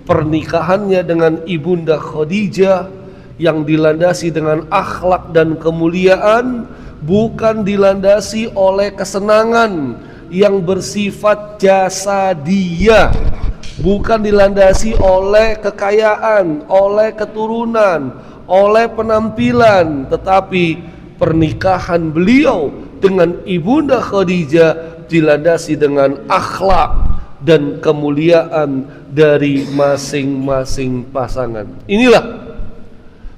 pernikahannya dengan Ibunda Khadijah yang dilandasi dengan akhlak dan kemuliaan, bukan dilandasi oleh kesenangan yang bersifat jasadiyah, bukan dilandasi oleh kekayaan, oleh keturunan, oleh penampilan, tetapi pernikahan beliau dengan Ibunda Khadijah dilandasi dengan akhlak dan kemuliaan dari masing-masing pasangan. Inilah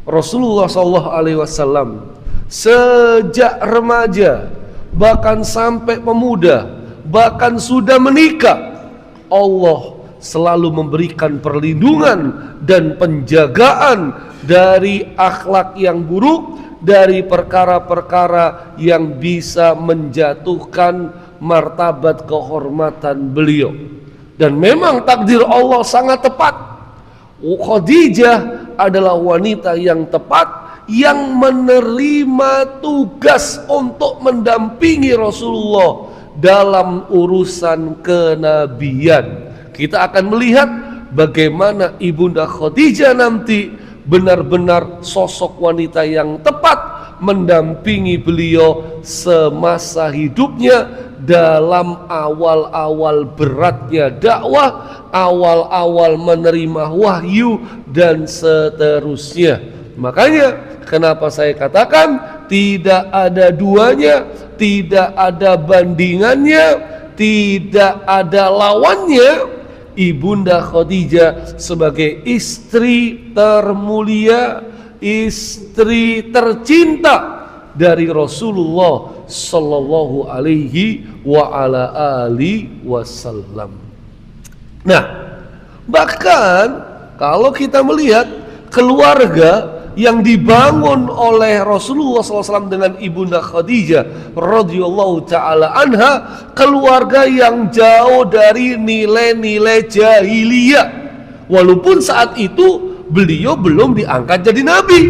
Rasulullah SAW sejak remaja, bahkan sampai pemuda, bahkan sudah menikah, Allah selalu memberikan perlindungan dan penjagaan dari akhlak yang buruk, dari perkara-perkara yang bisa menjatuhkan martabat kehormatan beliau. Dan memang takdir Allah sangat tepat. Khadijah adalah wanita yang tepat, yang menerima tugas untuk mendampingi Rasulullah dalam urusan kenabian. Kita akan melihat bagaimana Ibunda Khadijah nanti benar-benar sosok wanita yang tepat mendampingi beliau semasa hidupnya dalam awal-awal beratnya dakwah, awal-awal menerima wahyu dan seterusnya. Makanya kenapa saya katakan tidak ada duanya, tidak ada bandingannya, tidak ada lawannya. Ibunda Khadijah sebagai istri termulia, istri tercinta dari Rasulullah sallallahu alaihi wa ala alihi wasallam. Nah, bahkan kalau kita melihat keluarga yang dibangun oleh Rasulullah SAW dengan Ibunda Khadijah radhiyallahu ta'ala anha, keluarga yang jauh dari nilai-nilai jahiliyah. Walaupun saat itu beliau belum diangkat jadi nabi,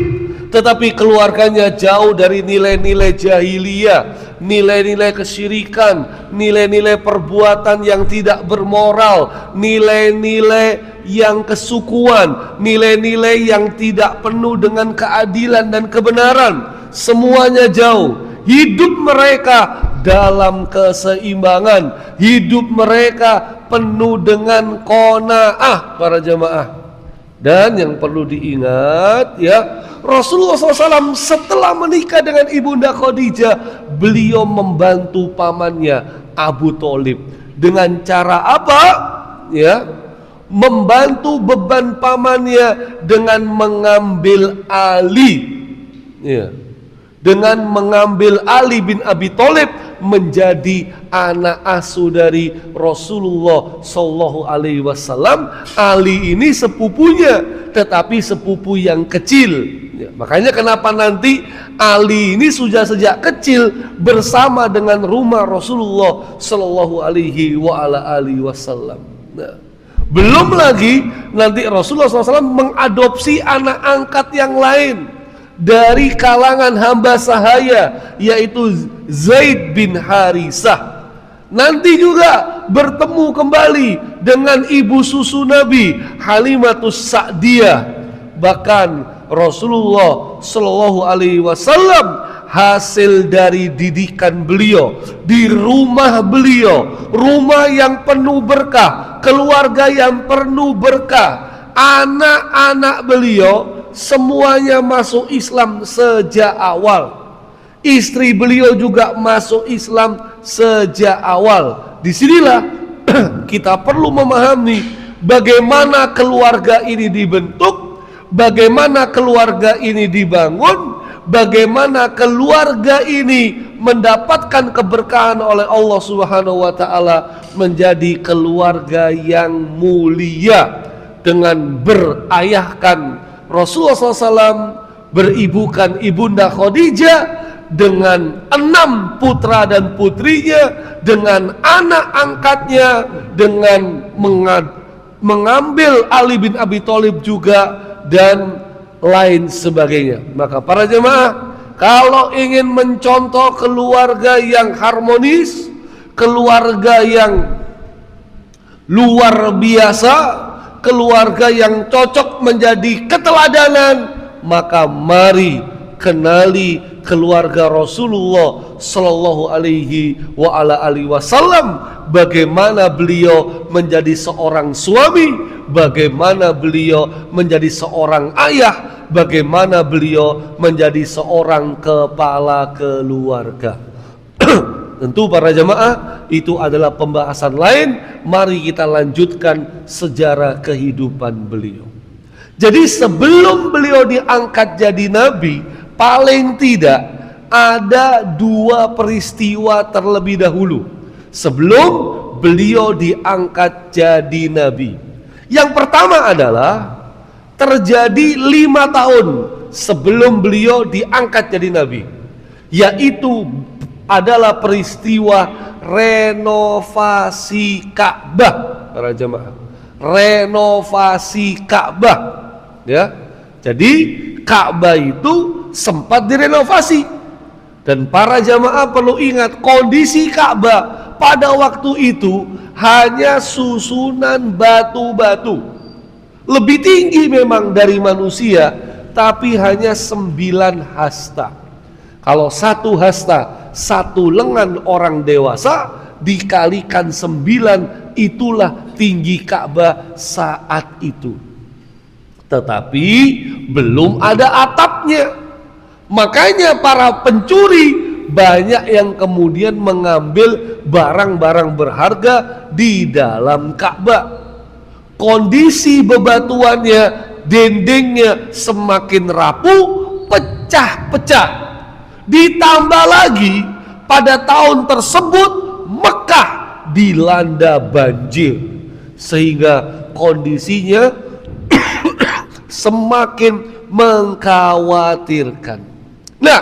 tetapi keluarganya jauh dari nilai-nilai jahiliyah, nilai-nilai kesyirikan, nilai-nilai perbuatan yang tidak bermoral, nilai-nilai yang kesukuan, nilai-nilai yang tidak penuh dengan keadilan dan kebenaran. Semuanya jauh. Hidup mereka dalam keseimbangan, hidup mereka penuh dengan qanaah, para jamaah. Dan yang perlu diingat ya, Rasulullah SAW setelah menikah dengan Ibunda Khadijah, beliau membantu pamannya Abu Thalib. Dengan cara apa? Ya, membantu beban pamannya dengan mengambil Ali, ya, dengan mengambil Ali bin Abi Thalib menjadi anak asuh dari Rasulullah Sallallahu Alaihi Wasallam. Ali ini sepupunya, tetapi sepupu yang kecil. Ya, makanya kenapa nanti Ali ini sudah sejak kecil bersama dengan rumah Rasulullah Sallallahu Alaihi Wasallam. Nah, belum lagi nanti Rasulullah SAW mengadopsi anak angkat yang lain dari kalangan hamba sahaya, yaitu Zaid bin Harisah. Nanti juga bertemu kembali dengan ibu susu Nabi Halimatus Sa'diyah. Bahkan Rasulullah Shallallahu Alaihi Wasallam hasil dari didikan beliau di rumah beliau, rumah yang penuh berkah, keluarga yang penuh berkah, anak-anak beliau semuanya masuk Islam sejak awal. Istri beliau juga masuk Islam sejak awal. Disinilah kita perlu memahami bagaimana keluarga ini dibentuk, bagaimana keluarga ini dibangun, bagaimana keluarga ini mendapatkan keberkahan oleh Allah Subhanahu wa taala menjadi keluarga yang mulia dengan berayahkan Rasulullah SAW, beribukan Ibunda Khadijah dengan 6 putra dan putrinya, dengan anak angkatnya, dengan mengambil Ali bin Abi Thalib juga, dan lain sebagainya. Maka para jemaah, kalau ingin mencontoh keluarga yang harmonis, keluarga yang luar biasa, keluarga yang cocok menjadi keteladanan, maka mari kenali keluarga Rasulullah Sallallahu Alaihi Wasallam, bagaimana beliau menjadi seorang suami, bagaimana beliau menjadi seorang ayah, bagaimana beliau menjadi seorang kepala keluarga. Tentu para jamaah, itu adalah pembahasan lain. Mari kita lanjutkan sejarah kehidupan beliau. Jadi sebelum beliau diangkat jadi nabi, paling tidak ada 2 peristiwa terlebih dahulu sebelum beliau diangkat jadi nabi. Yang pertama adalah terjadi 5 tahun sebelum beliau diangkat jadi nabi, yaitu adalah peristiwa renovasi Ka'bah, para jemaah. Renovasi Ka'bah, ya. Jadi Ka'bah itu sempat direnovasi, dan para jemaah perlu ingat kondisi Ka'bah pada waktu itu hanya susunan batu-batu, lebih tinggi memang dari manusia, tapi hanya 9 hasta. Kalau 1 hasta, 1 lengan orang dewasa, dikalikan 9, itulah tinggi Ka'bah saat itu. Tetapi belum ada atapnya. Makanya para pencuri banyak yang kemudian mengambil barang-barang berharga di dalam Ka'bah. Kondisi bebatuannya, dindingnya semakin rapuh, pecah-pecah. Ditambah lagi pada tahun tersebut Mekah dilanda banjir, sehingga kondisinya semakin mengkhawatirkan. Nah,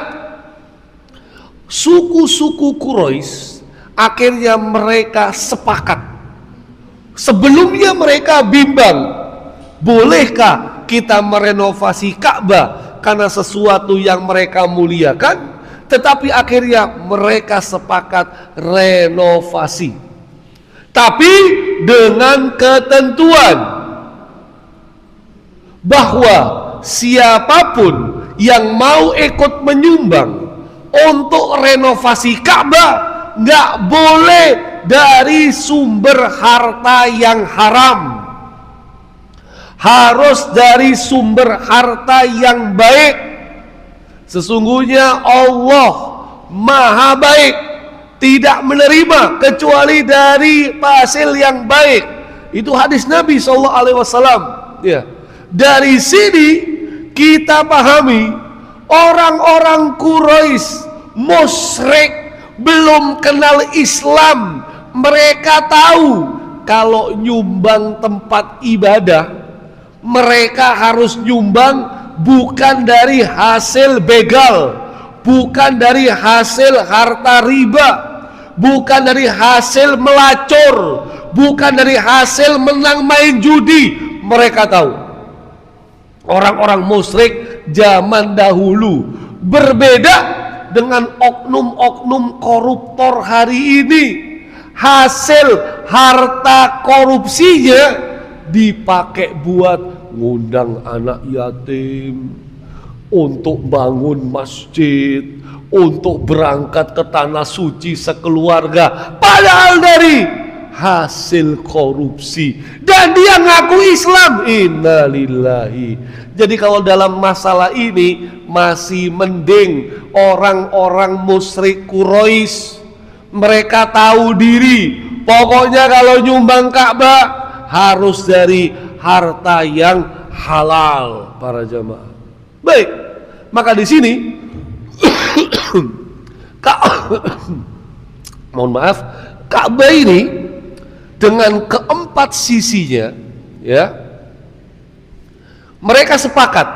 suku-suku Quraisy akhirnya mereka sepakat. Sebelumnya mereka bimbang, bolehkah kita merenovasi Ka'bah karena sesuatu yang mereka muliakan? Tetapi akhirnya mereka sepakat renovasi, tapi dengan ketentuan bahwa siapapun yang mau ikut menyumbang untuk renovasi Ka'bah nggak boleh dari sumber harta yang haram, harus dari sumber harta yang baik. Sesungguhnya Allah Maha Baik, tidak menerima kecuali dari hasil yang baik. Itu hadis Nabi SAW. Ya. Dari sini kita pahami orang-orang Quraisy musyrik, belum kenal Islam. Mereka tahu kalau nyumbang tempat ibadah, mereka harus nyumbang bukan dari hasil begal, bukan dari hasil harta riba, bukan dari hasil melacur, bukan dari hasil menang main judi. Mereka tahu. Orang-orang musyrik zaman dahulu berbeda dengan oknum-oknum koruptor hari ini. Hasil harta korupsinya dipakai buat ngundang anak yatim, untuk bangun masjid, untuk berangkat ke tanah suci sekeluarga, padahal dari hasil korupsi, dan dia ngaku Islam. Innalillahi. Jadi kalau dalam masalah ini masih mending orang-orang musyrik Quraisy. Mereka tahu diri, pokoknya kalau nyumbang Ka'bah harus dari harta yang halal, para jamaah. Baik, maka di sini mohon maaf, Ka'bah ini dengan keempat sisinya, ya, mereka sepakat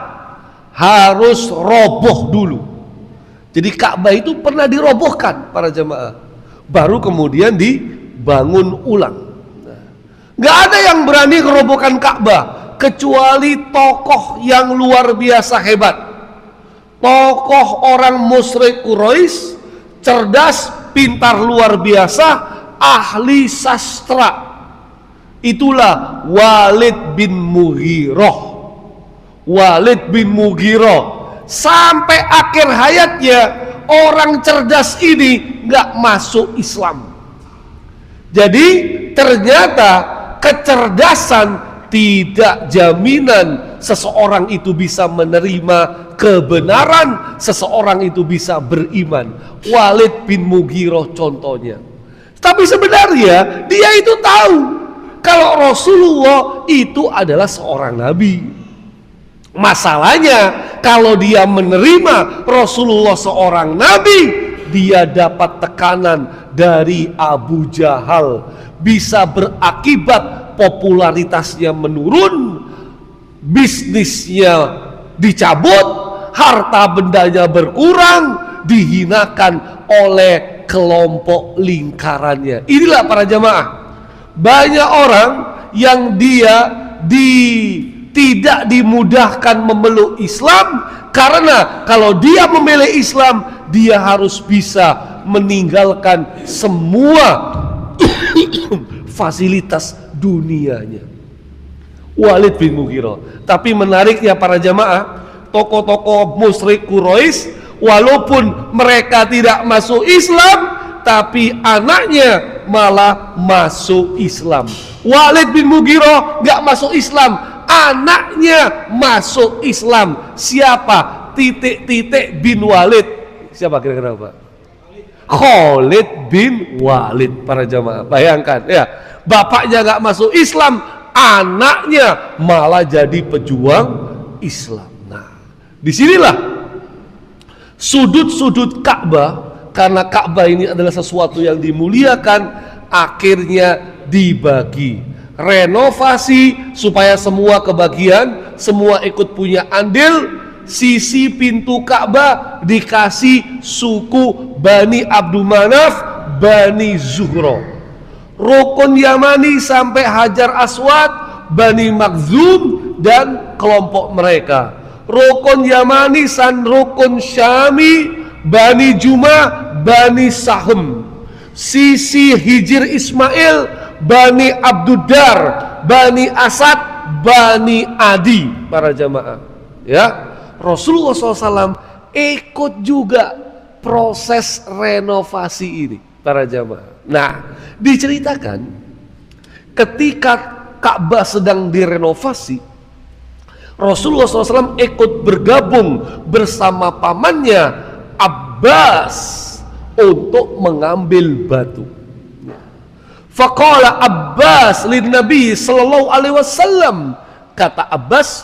harus roboh dulu. Jadi Ka'bah itu pernah dirobohkan, para jamaah, baru kemudian dibangun ulang. Gak ada yang berani merobohkan Ka'bah kecuali tokoh yang luar biasa hebat. Tokoh orang musyrik Quraisy, cerdas, pintar luar biasa, ahli sastra. Itulah Walid bin Mughirah. Walid bin Mughirah sampai akhir hayatnya orang cerdas ini nggak masuk Islam. Jadi ternyata kecerdasan tidak jaminan seseorang itu bisa menerima kebenaran, seseorang itu bisa beriman. Walid bin Mughirah contohnya. Tapi sebenarnya dia itu tahu kalau Rasulullah itu adalah seorang nabi. Masalahnya kalau dia menerima Rasulullah seorang nabi, dia dapat tekanan dari Abu Jahal, bisa berakibat popularitasnya menurun, bisnisnya dicabut, harta bendanya berkurang, dihinakan oleh kelompok lingkarannya. Inilah para jamaah, banyak orang yang dia tidak dimudahkan memeluk Islam, karena kalau dia memilih Islam dia harus bisa meninggalkan semua fasilitas dunianya. Walid bin Mughirah. Tapi menariknya para jamaah, tokoh-tokoh musyrik Quraisy walaupun mereka tidak masuk Islam, tapi anaknya malah masuk Islam. Walid bin Mughirah nggak masuk Islam, anaknya masuk Islam. Siapa? Titik-titik bin Walid. Siapa kira-kira Pak? Khalid bin Walid. Para jamaah, bayangkan ya, bapaknya nggak masuk Islam, anaknya malah jadi pejuang Islam. Nah, disinilah sudut-sudut Ka'bah, karena Ka'bah ini adalah sesuatu yang dimuliakan, akhirnya dibagi, renovasi supaya semua kebagian, semua ikut punya andil. Sisi pintu Ka'bah dikasih suku Bani Abdul Manaf, Bani Zuhro. Rukun Yamani sampai Hajar Aswad, Bani Makhzum dan kelompok mereka. Rukun Yamani dan rukun Syami, Bani Juma, Bani Sahm. Sisi Hijir Ismail, Bani Abduddar, Bani Asad, Bani Adi. Para jamaah, ya, Rasulullah SAW ikut juga proses renovasi ini, para jamaah. Nah, diceritakan ketika Ka'bah sedang direnovasi, Rasulullah SAW ikut bergabung bersama pamannya Abbas untuk mengambil batu. Faqala Abbas lin Nabi sallallahu alaihi wasallam, kata Abbas,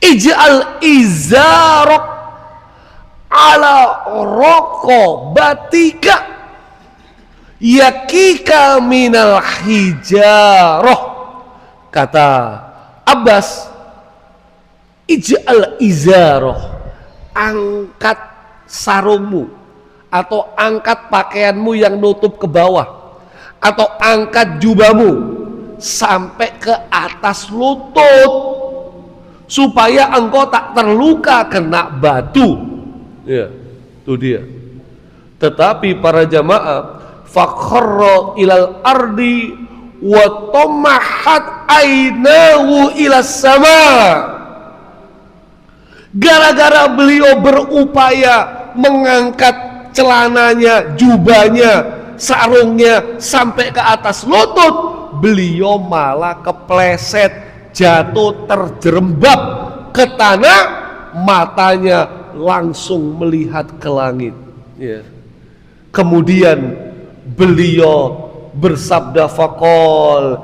ij'al izarok ala raqabatika yakika minal hijarah. Kata Abbas, ij'al izarah, angkat sarungmu atau angkat pakaianmu yang nutup ke bawah, atau angkat jubahmu sampai ke atas lutut supaya engkau tak terluka kena batu. Ya, itu dia. Tetapi para jamaah, fakharra ilal ardi wa tamahat ainahu ilas sama. Gara-gara beliau berupaya mengangkat celananya, jubahnya, sarungnya sampai ke atas lutut, beliau malah kepleset, jatuh terjerembab ke tanah, matanya langsung melihat ke langit. Ya. Kemudian beliau bersabda, faqol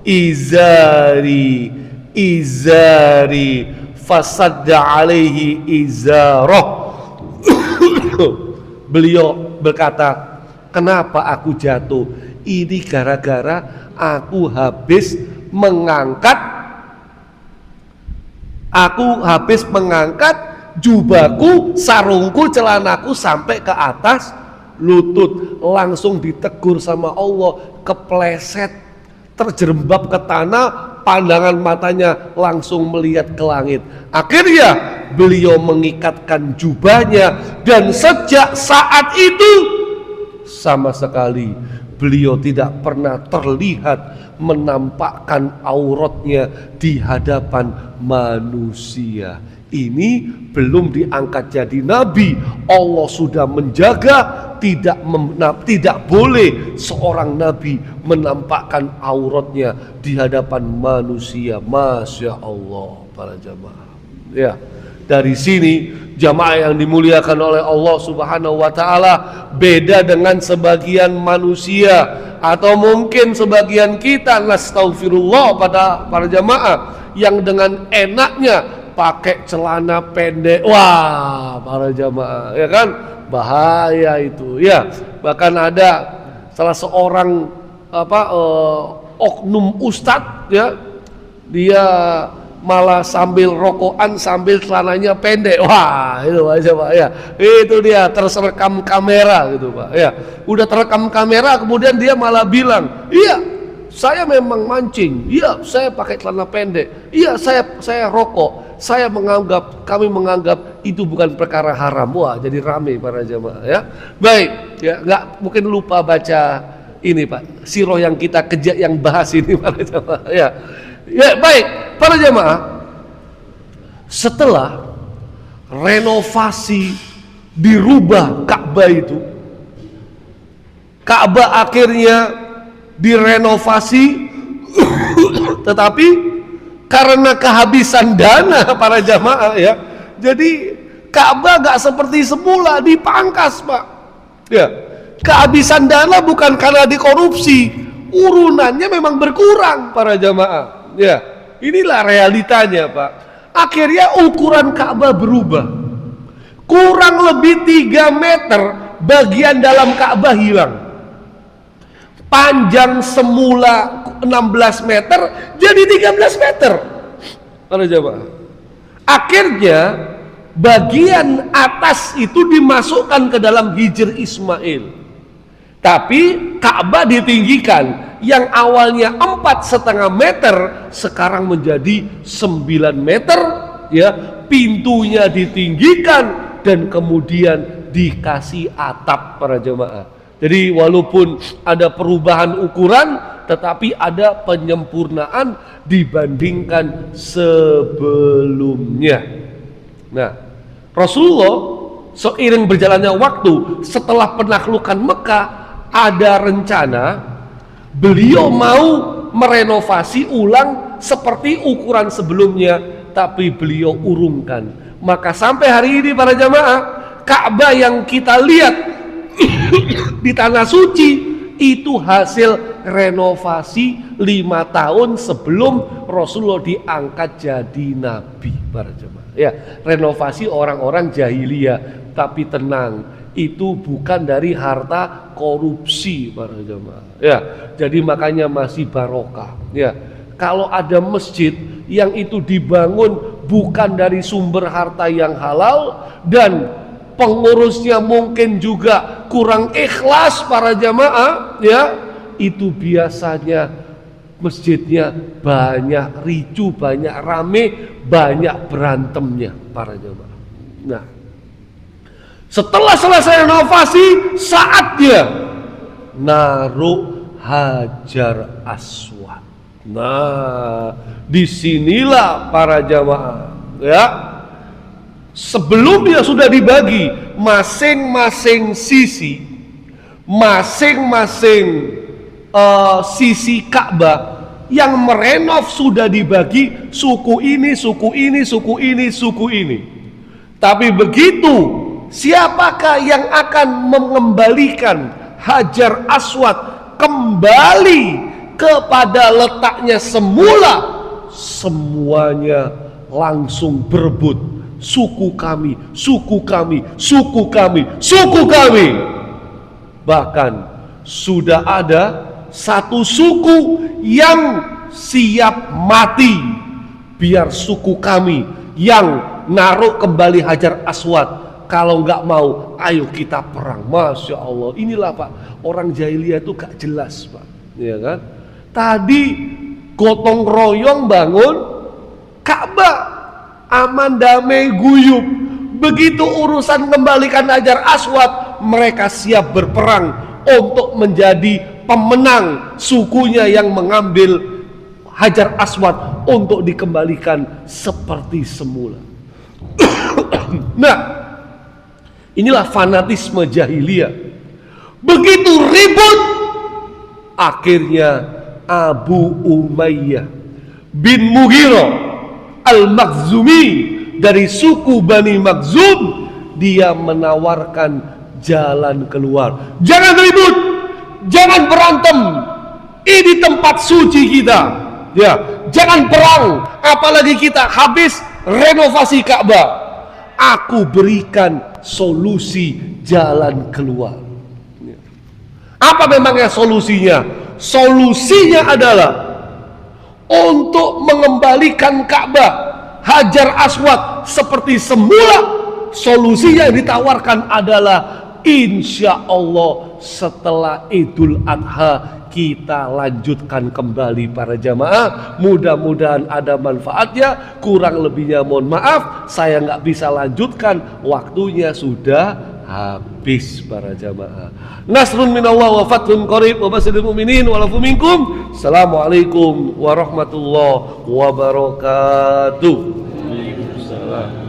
izari izari fasadda alaihi izarah. Beliau berkata, kenapa aku jatuh? Ini gara-gara aku habis mengangkat jubahku, sarungku, celanaku sampai ke atas lutut. Langsung ditegur sama Allah, kepleset, terjerembab ke tanah, pandangan matanya langsung melihat ke langit. Akhirnya beliau mengikatkan jubahnya, dan sejak saat itu sama sekali beliau tidak pernah terlihat menampakkan auratnya di hadapan manusia. Ini belum diangkat jadi nabi. Allah sudah menjaga tidak boleh seorang nabi menampakkan auratnya di hadapan manusia. Masya Allah para jamaah. Ya, dari sini jamaah yang dimuliakan oleh Allah Subhanahu wa taala, beda dengan sebagian manusia atau mungkin sebagian kita, nastaghfirullah, pada para jamaah yang dengan enaknya pakai celana pendek. Wah, para jamaah, ya kan, bahaya itu ya. Bahkan ada salah seorang oknum ustadz ya, dia malah sambil rokokan sambil celananya pendek. Wah, itu aja Pak ya. Itu dia terserekam kamera gitu Pak ya. Udah terekam kamera, kemudian dia malah bilang, "Iya, saya memang mancing. Iya, saya pakai celana pendek. Iya, saya rokok. Kami menganggap itu bukan perkara haram." Wah, jadi rame para jamaah ya. Baik, ya, nggak mungkin lupa baca ini Pak, sirah yang kita kejak yang bahas ini para jamaah ya. Ya, baik, para jamaah, setelah renovasi dirubah Ka'bah itu, Ka'bah akhirnya direnovasi tetapi karena kehabisan dana para jamaah ya, jadi Ka'bah gak seperti semula, dipangkas Pak ya. Kehabisan dana bukan karena dikorupsi, urunannya memang berkurang para jamaah ya. Inilah realitanya Pak. Akhirnya ukuran Ka'bah berubah, kurang lebih 3 meter bagian dalam Ka'bah hilang. Panjang semula 16 meter jadi 13 meter para jamaah. Akhirnya bagian atas itu dimasukkan ke dalam Hijr Ismail, tapi Ka'bah ditinggikan. Yang awalnya 4,5 meter sekarang menjadi 9 meter ya. Pintunya ditinggikan dan kemudian dikasih atap para jemaah. Jadi walaupun ada perubahan ukuran, tetapi ada penyempurnaan dibandingkan sebelumnya. Nah, Rasulullah seiring berjalannya waktu setelah penaklukan Mekah, ada rencana beliau mau merenovasi ulang seperti ukuran sebelumnya, tapi beliau urungkan. Maka sampai hari ini para jamaah, Ka'bah yang kita lihat di tanah suci itu hasil renovasi 5 tahun sebelum Rasulullah diangkat jadi nabi para jemaah ya. Renovasi orang-orang jahiliyah, tapi tenang, itu bukan dari harta korupsi para jemaah ya. Jadi makanya masih barokah ya. Kalau ada masjid yang itu dibangun bukan dari sumber harta yang halal dan pengurusnya mungkin juga kurang ikhlas para jamaah ya, itu biasanya masjidnya banyak ricu, banyak rame, banyak berantemnya para jamaah. Nah, setelah selesai renovasi, saatnya naruh Hajar Aswad. Nah, disinilah para jamaah ya, sebelumnya sudah dibagi masing-masing sisi, sisi Ka'bah yang merenov sudah dibagi suku ini, suku ini, suku ini, suku ini. Tapi begitu siapakah yang akan mengembalikan Hajar Aswad kembali kepada letaknya semula, semuanya langsung berebut, suku kami, suku kami, suku kami, suku kami. Bahkan sudah ada satu suku yang siap mati biar suku kami yang naruh kembali Hajar Aswad. Kalau nggak mau, ayo kita perang. Masya Allah, inilah Pak, orang jahiliyah itu gak jelas Pak, ya kan? Tadi gotong royong bangun Ka'bah, aman damai guyup. Begitu urusan kembalikan Hajar Aswad, mereka siap berperang untuk menjadi pemenang sukunya yang mengambil Hajar Aswad untuk dikembalikan seperti semula. Nah, inilah fanatisme jahiliyah. Begitu ribut, akhirnya Abu Umayyah bin Mughirah Al-Makhzumi dari suku Bani Makhzum, dia menawarkan jalan keluar. Jangan ribut, jangan berantem. Ini tempat suci kita. Ya, jangan perang, apalagi kita habis renovasi Ka'bah. Aku berikan solusi jalan keluar. Apa memangnya solusinya? Solusinya adalah untuk mengembalikan Ka'bah, Hajar Aswad seperti semula. Solusinya yang ditawarkan adalah insya Allah setelah Idul Adha kita lanjutkan kembali para jamaah. Mudah-mudahan ada manfaatnya. Kurang lebihnya mohon maaf, saya nggak bisa lanjutkan, waktunya sudah habis para jamaah. Nasrun minallah wa fathun qarib wa basyiril mu'minin wa lafu minkum. Assalamualaikum warahmatullahi wabarakatuh. Waalaikumsalam.